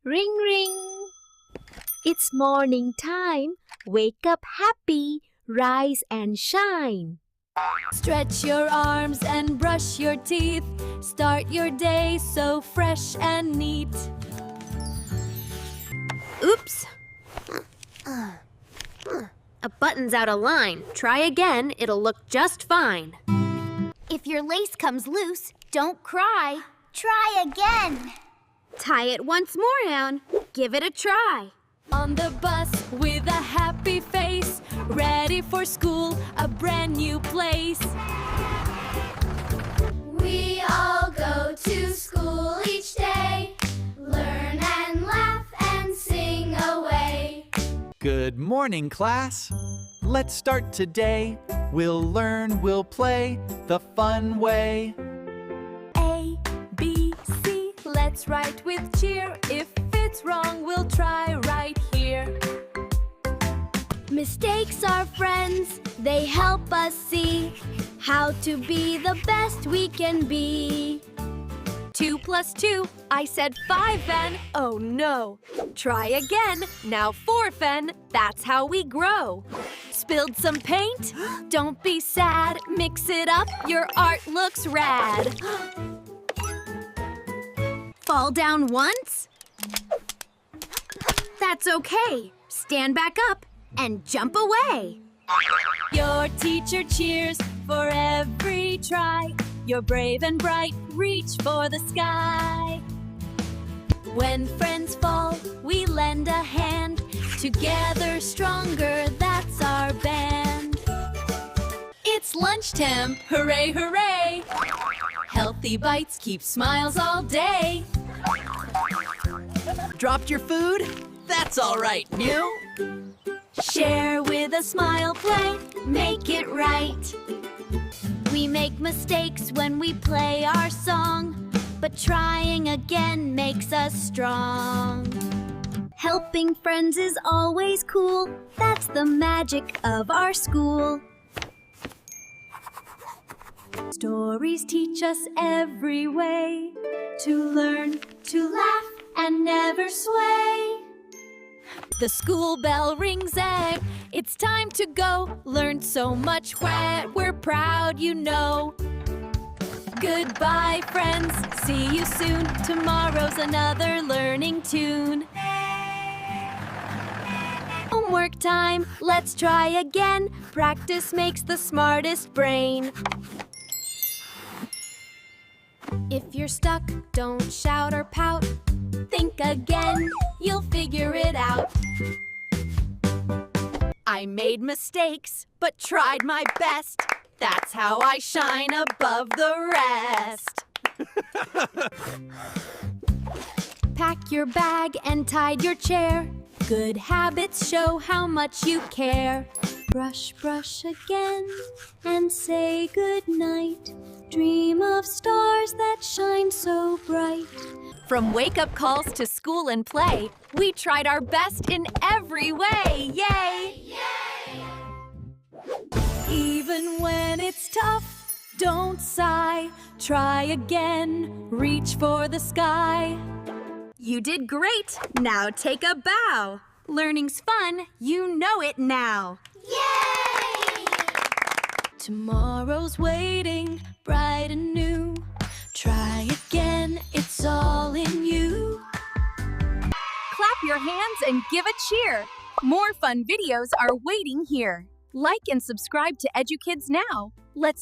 Ring ring. It's morning time. Wake up happy, rise and shine. Stretch your arms and brush your teeth. Start your day so fresh and neat. Oops! A button's out of line. Try again, it'll look just fine. If your lace comes loose, don't cry. Try again. Tie it once more, Anne. Give it a try. On the bus with a happy face, ready for school, a brand new place. We all go to school each day, learn and laugh and sing away. Good morning, class. Let's start today. We'll learn, we'll play the fun way. A, B, C, let's write with cheer. If it's wrong, we'll try right here. Mistakes are friends, they help us see how to be the best we can be. 2 plus 2, I said 5 then. Oh no. Try again, now 4 then. That's how we grow. Spilled some paint? Don't be sad. Mix it up, your art looks rad. Fall down once? That's okay. Stand back up and jump away. Your teacher cheers for every try. You're brave and bright, reach for the sky. When friends fall, we lend a hand. Together stronger, that's our band. It's lunchtime, hooray, hooray! Healthy bites keep smiles all day. Dropped your food? That's all right, new. Share with a smile, play, make it right. We make mistakes when we play our song, but trying again makes us strong. Helping friends is always cool. That's the magic of our school. Stories teach us every way to learn, to laugh, and never sway. The school bell rings and it's time to go. Learned so much, we're proud, you know. Goodbye, friends. See you soon. Tomorrow's another learning tune. Homework time. Let's try again. Practice makes the smartest brain. If you're stuck, don't shout or pout. Think again, you'll figure it out. I made mistakes, but tried my best. That's how I shine above the rest. Pack your bag and tide your chair. Good habits show how much you care. Brush, brush again and say good night. Dream of stars that shine so bright. From wake-up calls to school and play, we tried our best in every way. Yay! Yay! Even when it's tough, don't sigh. Try again, reach for the sky. You did great. Now take a bow. Learning's fun, you know it now. Yay! Tomorrow's waiting, bright and new. Try again, it's all in you. Clap your hands and give a cheer. More fun videos are waiting here. Like and subscribe to EduKids now. Let's